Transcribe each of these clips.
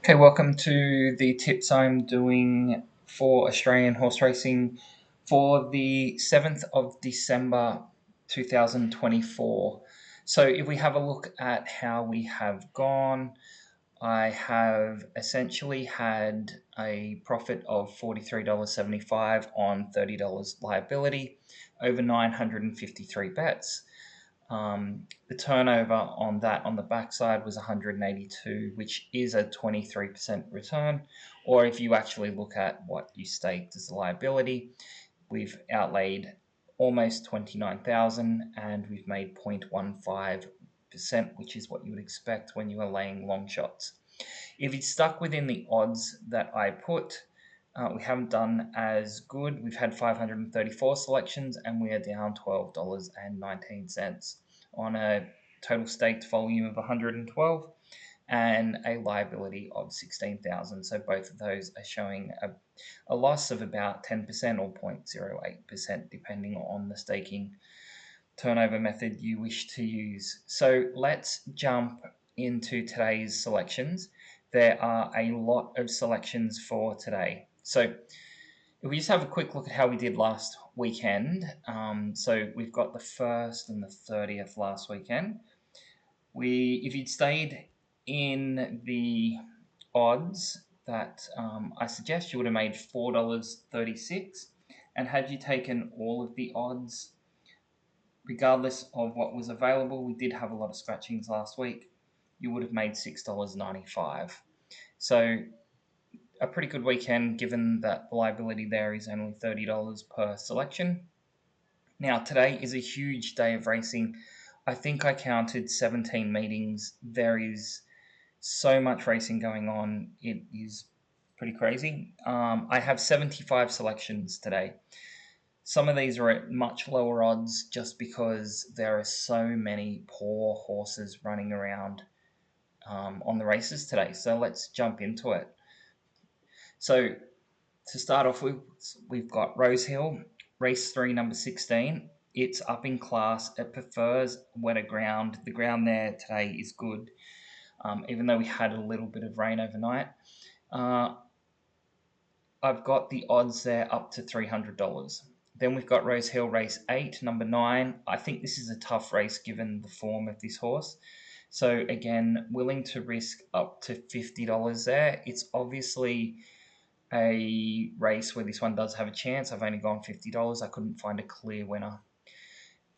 Okay, welcome to the tips I'm doing for Australian horse racing for the 7th of December 2024. So, if we have a look at how we have gone, I have essentially had a profit of $43.75 on $30 liability over 953 bets. The turnover on that on the backside was 182, which is a 23% return. Or if you actually look at what you staked as a liability, we've outlaid almost 29,000 and we've made 0.15%, which is what you would expect when you are laying long shots. If it's stuck within the odds that I put, we haven't done as good. We've had 534 selections and we are down $12.19 on a total staked volume of 112 and a liability of 16,000. So both of those are showing a loss of about 10% or 0.08%, depending on the staking turnover method you wish to use. So let's jump into today's selections. There are a lot of selections for today. So if we just have a quick look at how we did last weekend. So we've got the 1st and the 30th last weekend. If you'd stayed in the odds that I suggest, you would have made $4.36. And had you taken all of the odds, regardless of what was available, we did have a lot of scratchings last week, you would have made $6.95. So a pretty good weekend given that the liability there is only $30 per selection. Now, today is a huge day of racing. I think I counted 17 meetings. There is so much racing going on. It is pretty crazy. I have 75 selections today. Some of these are at much lower odds just because there are so many poor horses running around on the races today. So let's jump into it. So to start off with, we've got Rosehill, race 3, number 16. It's up in class. It prefers wetter ground. The ground there today is good, even though we had a little bit of rain overnight. I've got the odds there up to $300. Then we've got Rosehill race 8, number 9. I think this is a tough race given the form of this horse. So again, willing to risk up to $50 there. It's obviously a race where this one does have a chance. I've only gone $50. I couldn't find a clear winner.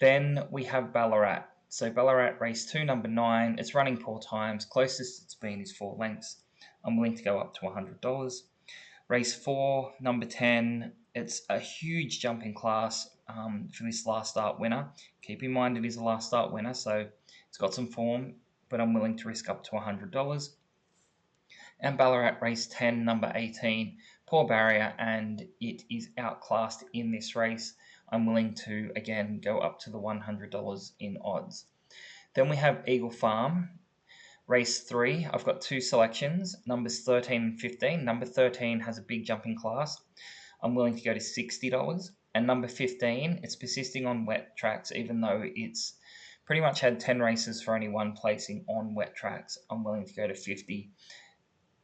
Then we have Ballarat. So Ballarat race 2, number 9. It's running 4 times. Closest it's been is 4 lengths. I'm willing to go up to $100. Race 4, number 10. It's a huge jump in class for this last start winner. Keep in mind it is a last start winner, so it's got some form, but I'm willing to risk up to $100. And Ballarat race 10, number 18. Poor barrier, and it is outclassed in this race. I'm willing to, again, go up to the $100 in odds. Then we have Eagle Farm. Race 3, I've got 2 selections, numbers 13 and 15. Number 13 has a big jump in class. I'm willing to go to $60. And number 15, it's persisting on wet tracks, even though it's pretty much had 10 races for only one placing on wet tracks. I'm willing to go to 50.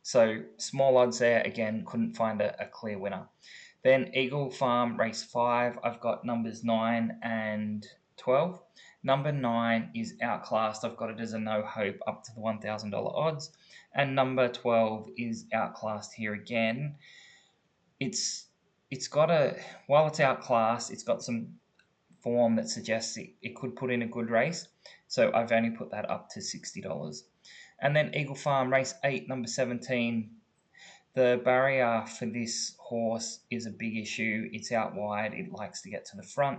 So small odds there, again, couldn't find a clear winner. Then Eagle Farm race 5, I've got numbers 9 and 12. Number 9 is outclassed. I've got it as a no hope up to the $1,000 odds. And number 12 is outclassed here again. While it's outclassed, it's got some form that suggests it could put in a good race. So I've only put that up to $60. And then Eagle Farm race 8, number 17. The barrier for this horse is a big issue. It's out wide. It likes to get to the front.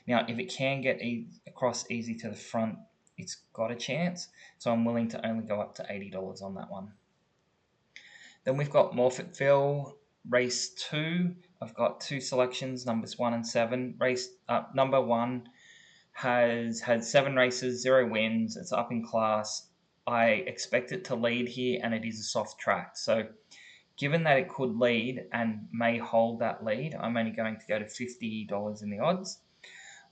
Now, if it can get across easy to the front, it's got a chance. So I'm willing to only go up to $80 on that one. Then we've got Morfettville, race 2. I've got 2 selections, numbers 1 and 7. Number 1 has had 7 races, 0 wins. It's up in class. I expect it to lead here, and it is a soft track. So given that it could lead and may hold that lead, I'm only going to go to $50 in the odds.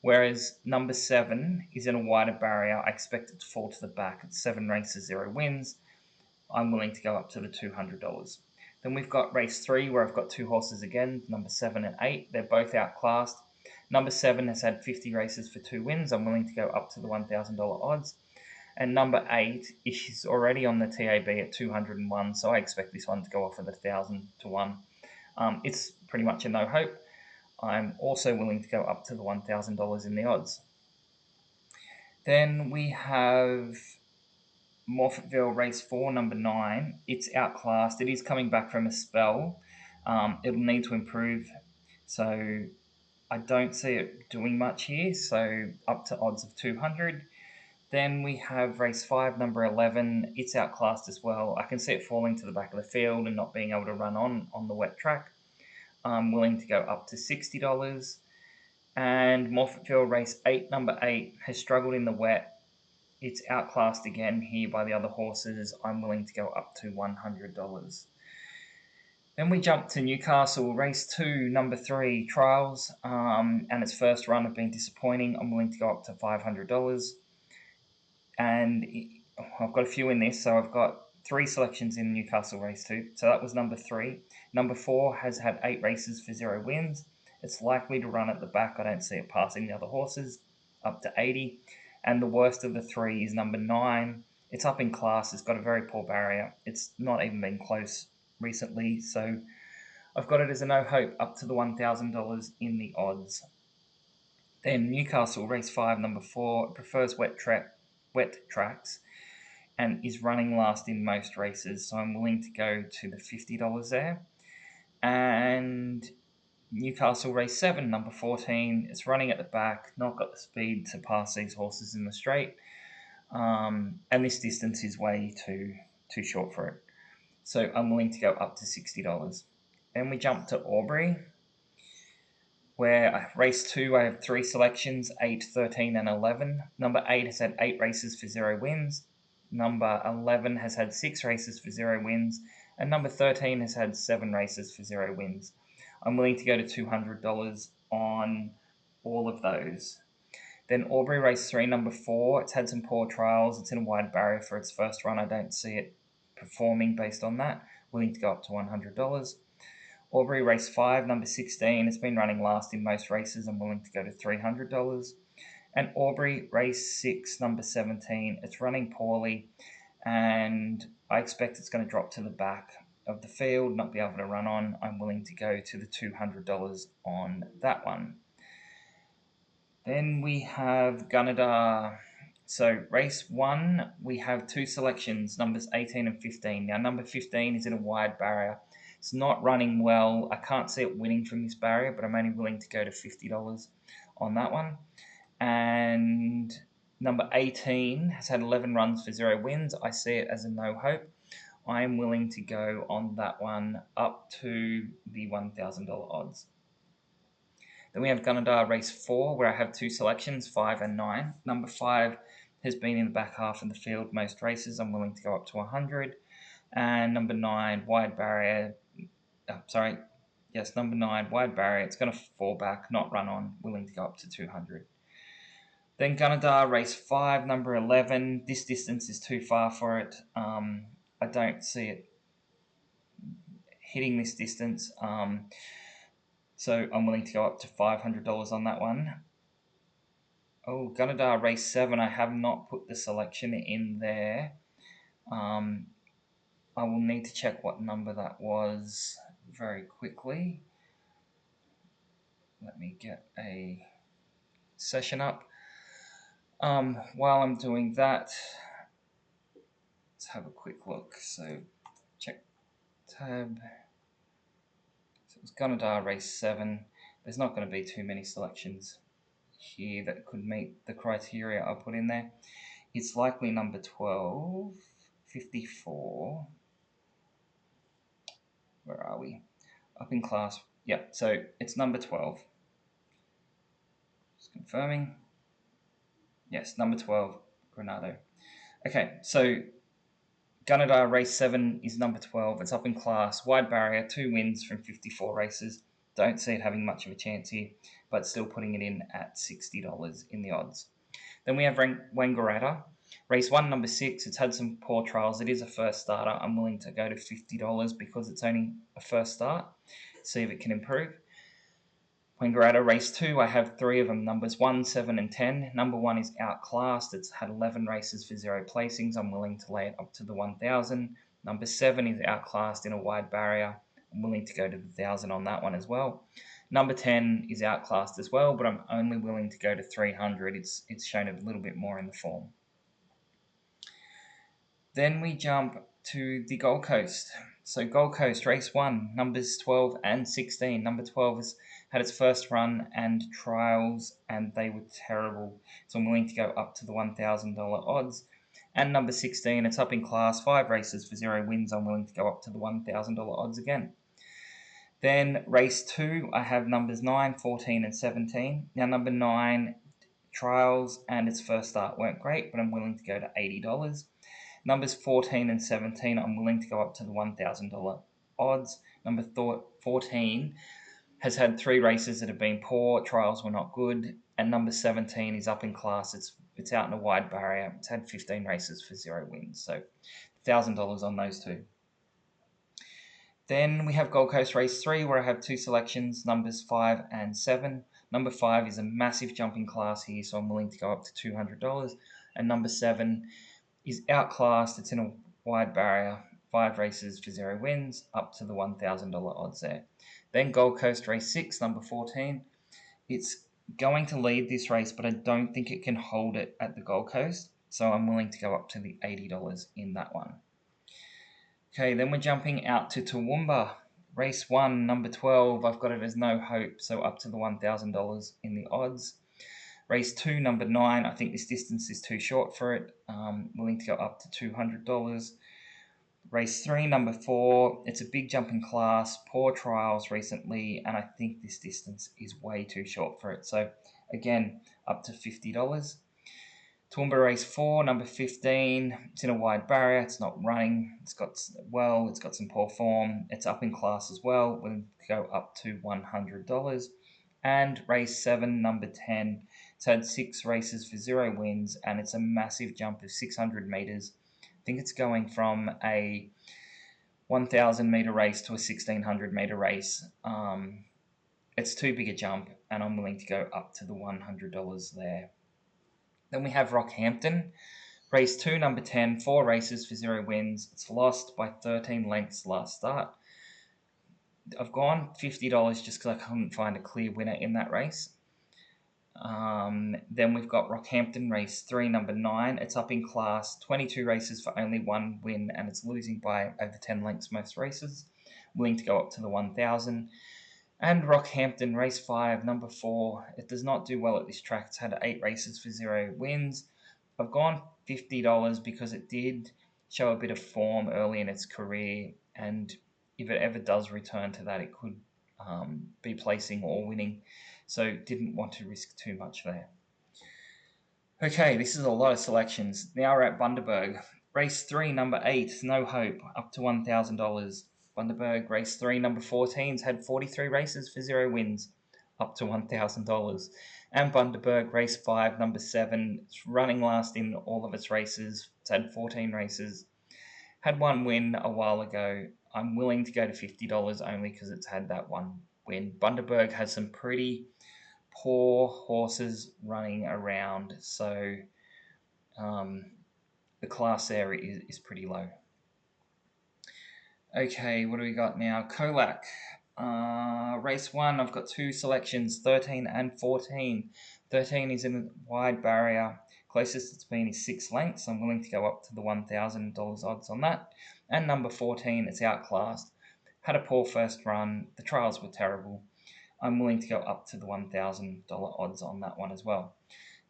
Whereas number 7 is in a wider barrier. I expect it to fall to the back. It's 7 races, 0 wins. I'm willing to go up to the $200. Then we've got race 3, where I've got two horses again, number 7 and 8. They're both outclassed. Number 7 has had 50 races for 2 wins. I'm willing to go up to the $1,000 odds. And number 8 is already on the TAB at 201, so I expect this one to go off at 1,000 to 1. It's pretty much a no hope. I'm also willing to go up to the $1,000 in the odds. Then we have Morphettville race 4, number 9. It's outclassed. It is coming back from a spell. It'll need to improve. So I don't see it doing much here. So up to odds of 200. Then we have race 5, number 11. It's outclassed as well. I can see it falling to the back of the field and not being able to run on the wet track. I'm willing to go up to $60. And Morphettville race 8, number 8, has struggled in the wet. It's outclassed again here by the other horses. I'm willing to go up to $100. Then we jump to Newcastle, race 2, number 3, Trials, and its first run have been disappointing. I'm willing to go up to $500. And I've got a few in this, so I've got 3 selections in Newcastle race 2. So that was number 3. Number 4 has had 8 races for 0 wins. It's likely to run at the back. I don't see it passing the other horses, up to 80. And the worst of the 3 is number 9. It's up in class. It's got a very poor barrier. It's not even been close recently. So I've got it as a no hope, up to the $1,000 in the odds. Then Newcastle race 5, number 4, prefers wet tracks and is running last in most races. So I'm willing to go to the $50 there. And Newcastle race 7, number 14. It's running at the back, not got the speed to pass these horses in the straight. And this distance is way too short for it. So I'm willing to go up to $60. Then we jump to Albury, where race 2, I have 3 selections, 8, 13, and 11. Number 8 has had 8 races for 0 wins. Number 11 has had 6 races for 0 wins. And number 13 has had 7 races for 0 wins. I'm willing to go to $200 on all of those. Then Albury race 3, number 4. It's had some poor trials. It's in a wide barrier for its first run. I don't see it performing based on that. Willing to go up to $100. Albury race 5, number 16. It's been running last in most races. I'm willing to go to $300. And Albury race 6, number 17. It's running poorly, and I expect it's going to drop to the back of the field, not be able to run on. I'm willing to go to the $200 on that one. Then we have Gunnedah. So race 1, we have 2 selections, numbers 18 and 15. Now number 15 is in a wide barrier. It's not running well. I can't see it winning from this barrier, but I'm only willing to go to $50 on that one. And number 18 has had 11 runs for 0 wins. I see it as a no hope. I am willing to go on that one up to the $1,000 odds. Then we have Gunnedah race 4, where I have 2 selections, 5 and 9. Number 5 has been in the back half of the field most races. I'm willing to go up to 100. And number 9, wide barrier. Number 9, wide barrier. It's going to fall back, not run on. Willing to go up to 200. Then Gunnedah race 5, number 11. This distance is too far for it. I don't see it hitting this distance. So I'm willing to go up to $500 on that one. Oh, Gunnedah race 7. I have not put the selection in there. I will need to check what number that was very quickly. Let me get a session up. While I'm doing that, let's have a quick look. So check tab. So it was Gunnedah race 7. There's not going to be too many selections here that could meet the criteria I put in there. It's likely number 12, 54. Where are we? Up in class. Yeah, so it's number 12. Just confirming. Yes, number 12, Granado. Okay, so Gunnedah race 7 is number 12. It's up in class. Wide barrier, 2 wins from 54 races. Don't see it having much of a chance here, but still putting it in at $60 in the odds. Then we have Wangaratta. Race 1, number 6, it's had some poor trials. It is a first starter. I'm willing to go to $50 because it's only a first start. See if it can improve. Wangaratta race 2, I have 3 of them, numbers 1, 7 and 10. Number 1 is outclassed. It's had 11 races for 0 placings. I'm willing to lay it up to the 1,000. Number 7 is outclassed in a wide barrier. I'm willing to go to the 1,000 on that one as well. Number 10 is outclassed as well, but I'm only willing to go to 300. It's shown a little bit more in the form. Then we jump to the Gold Coast. So Gold Coast, race 1, numbers 12 and 16. Number 12 has had its first run and trials, and they were terrible. So I'm willing to go up to the $1,000 odds. And number 16, it's up in class, 5 races for 0 wins. I'm willing to go up to the $1,000 odds again. Then race 2, I have numbers 9, 14 and 17. Now number 9, trials and its first start weren't great, but I'm willing to go to $80. Numbers 14 and 17, I'm willing to go up to the $1,000 odds. Number 14 has had 3 races that have been poor, trials were not good, and number 17 is up in class. It's out in a wide barrier. It's had 15 races for 0 wins, so $1,000 on those two. Then we have Gold Coast race 3, where I have 2 selections, numbers 5 and 7. Number 5 is a massive jump in class here, so I'm willing to go up to $200. And number 7 is outclassed. It's in a wide barrier, 5 races for 0 wins, up to the $1,000 odds there. Then Gold Coast race 6, number 14. It's going to lead this race, but I don't think it can hold it at the Gold Coast, so I'm willing to go up to the $80 in that one. Okay, then we're jumping out to Toowoomba. Race 1, number 12, I've got it as no hope, so up to the $1,000 in the odds. Race 2, number 9, I think this distance is too short for it. Willing to go up to $200. Race 3, number 4, it's a big jump in class, poor trials recently, and I think this distance is way too short for it. So again, up to $50. Toowoomba race 4, number 15. It's in a wide barrier. It's not running. It's got some poor form. It's up in class as well. We'll go up to $100. And race 7, number 10. It's had 6 races for 0 wins, and it's a massive jump of 600 meters. I think it's going from a 1,000 meter race to a 1,600 meter race. It's too big a jump, and I'm willing to go up to the $100 there. Then we have Rockhampton. Race 2, number 10, 4 races for 0 wins. It's lost by 13 lengths last start. I've gone $50 just because I couldn't find a clear winner in that race. Then we've got Rockhampton race 3, number 9. It's up in class, 22 races for only 1 win, and it's losing by over 10 lengths most races. Willing to go up to the 1,000. And Rockhampton race 5, number 4. It does not do well at this track. It's had 8 races for 0 wins. I've gone $50 because it did show a bit of form early in its career, and if it ever does return to that, it could be placing or winning. So didn't want to risk too much there. Okay, this is a lot of selections. Now we're at Bundaberg. Race 3, number 8, no hope, up to $1,000. Bundaberg, race 3, number 14's had 43 races for 0 wins, up to $1,000. And Bundaberg, race 5, number 7, it's running last in all of its races. It's had 14 races. Had 1 win a while ago. I'm willing to go to $50 only because it's had that 1 win. Bundaberg has some pretty poor horses running around, so the class there is pretty low. Okay, what do we got now? Colac. Race 1, I've got 2 selections, 13 and 14. 13 is in a wide barrier. Closest it's been is 6 lengths. I'm willing to go up to the $1,000 odds on that. And number 14, it's outclassed. Had a poor first run. The trials were terrible. I'm willing to go up to the $1,000 odds on that one as well.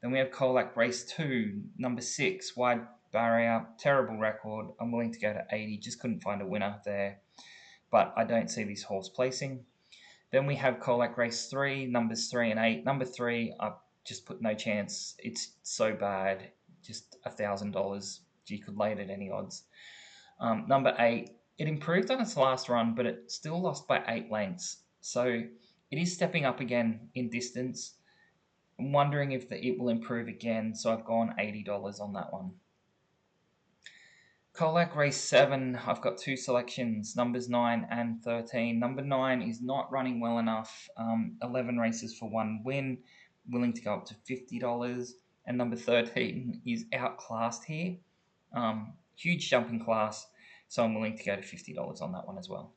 Then we have Colac race 2, number 6, wide barrier, terrible record. I'm willing to go to 80. Just couldn't find a winner there, but I don't see this horse placing. Then we have Colac race 3, numbers 3 and 8. Number 3, I've just put no chance. It's so bad. Just $1,000. You could lay it at any odds. Number 8, it improved on its last run, but it still lost by 8 lengths. So it is stepping up again in distance. I'm wondering if it will improve again, so I've gone $80 on that one. Colac race 7, I've got 2 selections, numbers 9 and 13. Number 9 is not running well enough. 11 races for 1 win, willing to go up to $50. And number 13 is outclassed here. Huge jump in class, so I'm willing to go to $50 on that one as well.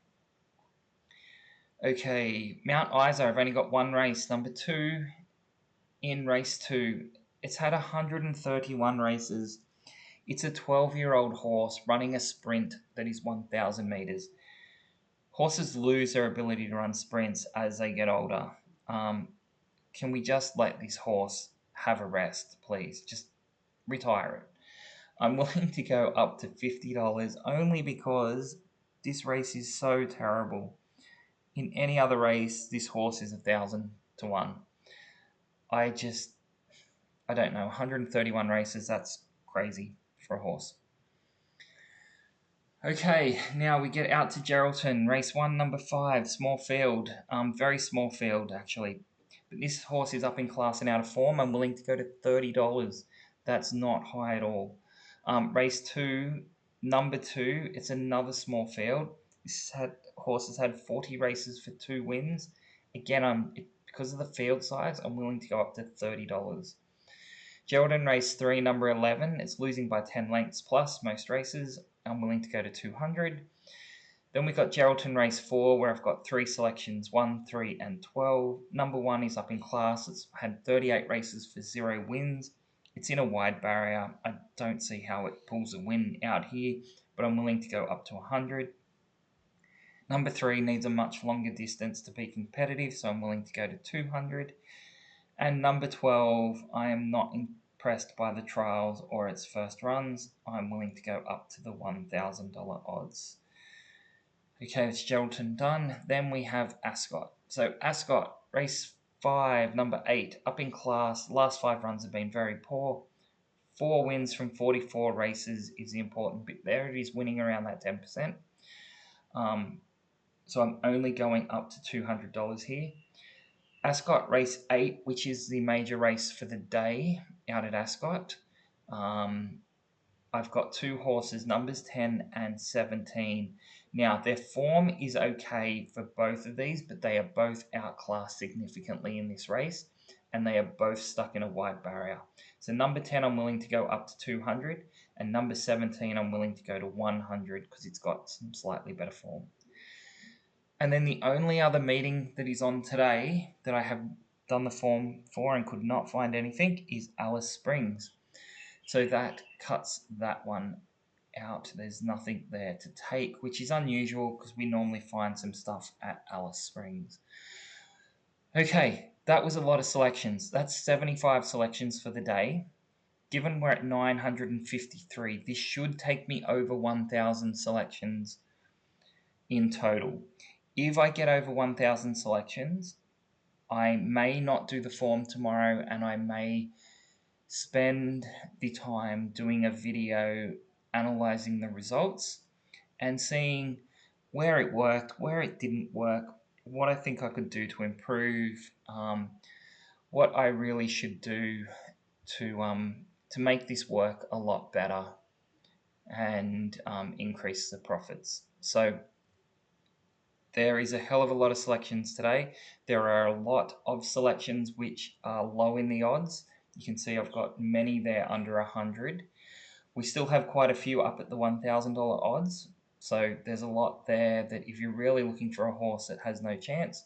Okay, Mount Isa, I've only got 1 race. Number 2 in race 2. It's had 131 races. It's a 12-year-old horse running a sprint that is 1,000 metres. Horses lose their ability to run sprints as they get older. Can we just let this horse have a rest, please? Just retire it. I'm willing to go up to $50 only because this race is so terrible. In any other race, this horse is 1,000 to 1. I don't know, 131 races, that's crazy for a horse. Okay, now we get out to Geraldton, race 1, number 5, small field. Very small field, actually. But this horse is up in class and out of form. I'm willing to go to $30. That's not high at all. Race 2, number 2, it's another small field. This horse has had 40 races for 2 wins. Again, because of the field size, I'm willing to go up to $30. Geraldton race 3, number 11. It's losing by 10 lengths plus most races. I'm willing to go to 200. Then we've got Geraldton race 4, where I've got 3 selections, 1, 3, and 12. Number 1 is up in class. It's had 38 races for 0 wins. It's in a wide barrier. I don't see how it pulls a win out here, but I'm willing to go up to 100. Number 3 needs a much longer distance to be competitive, so I'm willing to go to 200. And number 12, I am not impressed by the trials or its first runs. I'm willing to go up to the $1,000 odds. Okay, it's Geraldton done. Then we have Ascot. So Ascot, race 5, number 8, up in class. Last 5 runs have been very poor. 4 wins from 44 races is the important bit there. It is winning around that 10%. So I'm only going up to $200 here. Ascot race 8, which is the major race for the day out at Ascot. I've got 2 horses, numbers 10 and 17. Now, their form is okay for both of these, but they are both outclassed significantly in this race, and they are both stuck in a wide barrier. So number 10, I'm willing to go up to 200, and number 17, I'm willing to go to 100 because it's got some slightly better form. And then the only other meeting that is on today that I have done the form for and could not find anything is Alice Springs. So that cuts that one out. There's nothing there to take, which is unusual because we normally find some stuff at Alice Springs. Okay, that was a lot of selections. That's 75 selections for the day. Given we're at 953, this should take me over 1,000 selections in total. If I get over 1,000 selections, I may not do the form tomorrow, and I may spend the time doing a video analyzing the results and seeing where it worked, where it didn't work, what I think I could do to improve, what I really should do to make this work a lot better and increase the profits. So there is a hell of a lot of selections today. There are a lot of selections which are low in the odds. You can see I've got many there under 100. We still have quite a few up at the $1,000 odds. So there's a lot there that if you're really looking for a horse that has no chance,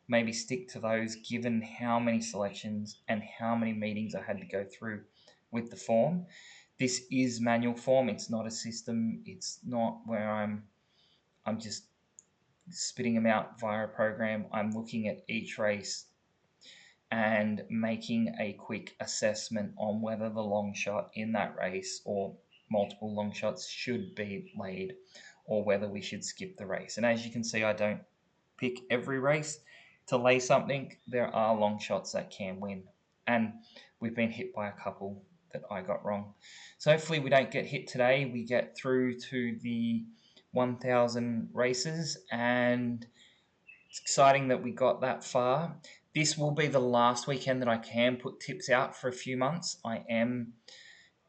maybe stick to those given how many selections and how many meetings I had to go through with the form. This is manual form. It's not a system. It's not where I'm just spitting them out via a program. I'm looking at each race and making a quick assessment on whether the long shot in that race or multiple long shots should be laid or whether we should skip the race. And as you can see, I don't pick every race to lay something. There are long shots that can win, and we've been hit by a couple that I got wrong. So hopefully we don't get hit today. We get through to the 1,000 races, and it's exciting that we got that far. This will be the last weekend that I can put tips out for a few months. I am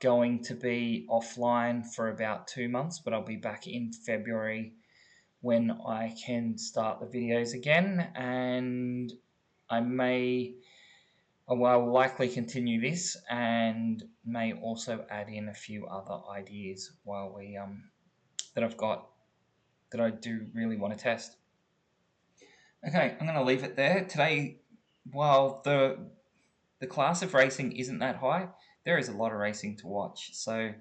going to be offline for about 2 months, but I'll be back in February when I can start the videos again, and I will likely continue this and may also add in a few other ideas while we that I've got that I do really want to test. Okay, I'm going to leave it there today. While the class of racing isn't that high, there is a lot of racing to watch. So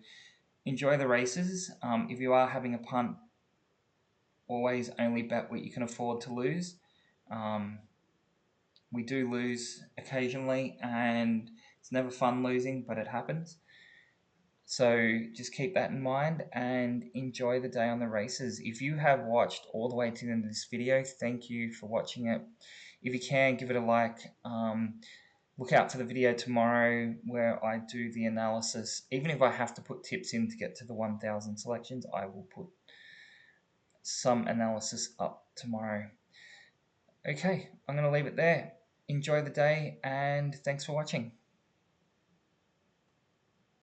enjoy the races. If you are having a punt, always only bet what you can afford to lose. We do lose occasionally, and it's never fun losing, but it happens. So just keep that in mind and enjoy the day on the races. If you have watched all the way to the end of this video, thank you for watching it. If you can, give it a like. Look out for the video tomorrow where I do the analysis. Even if I have to put tips in to get to the 1,000 selections, I will put some analysis up tomorrow. Okay, I'm going to leave it there. Enjoy the day, and thanks for watching.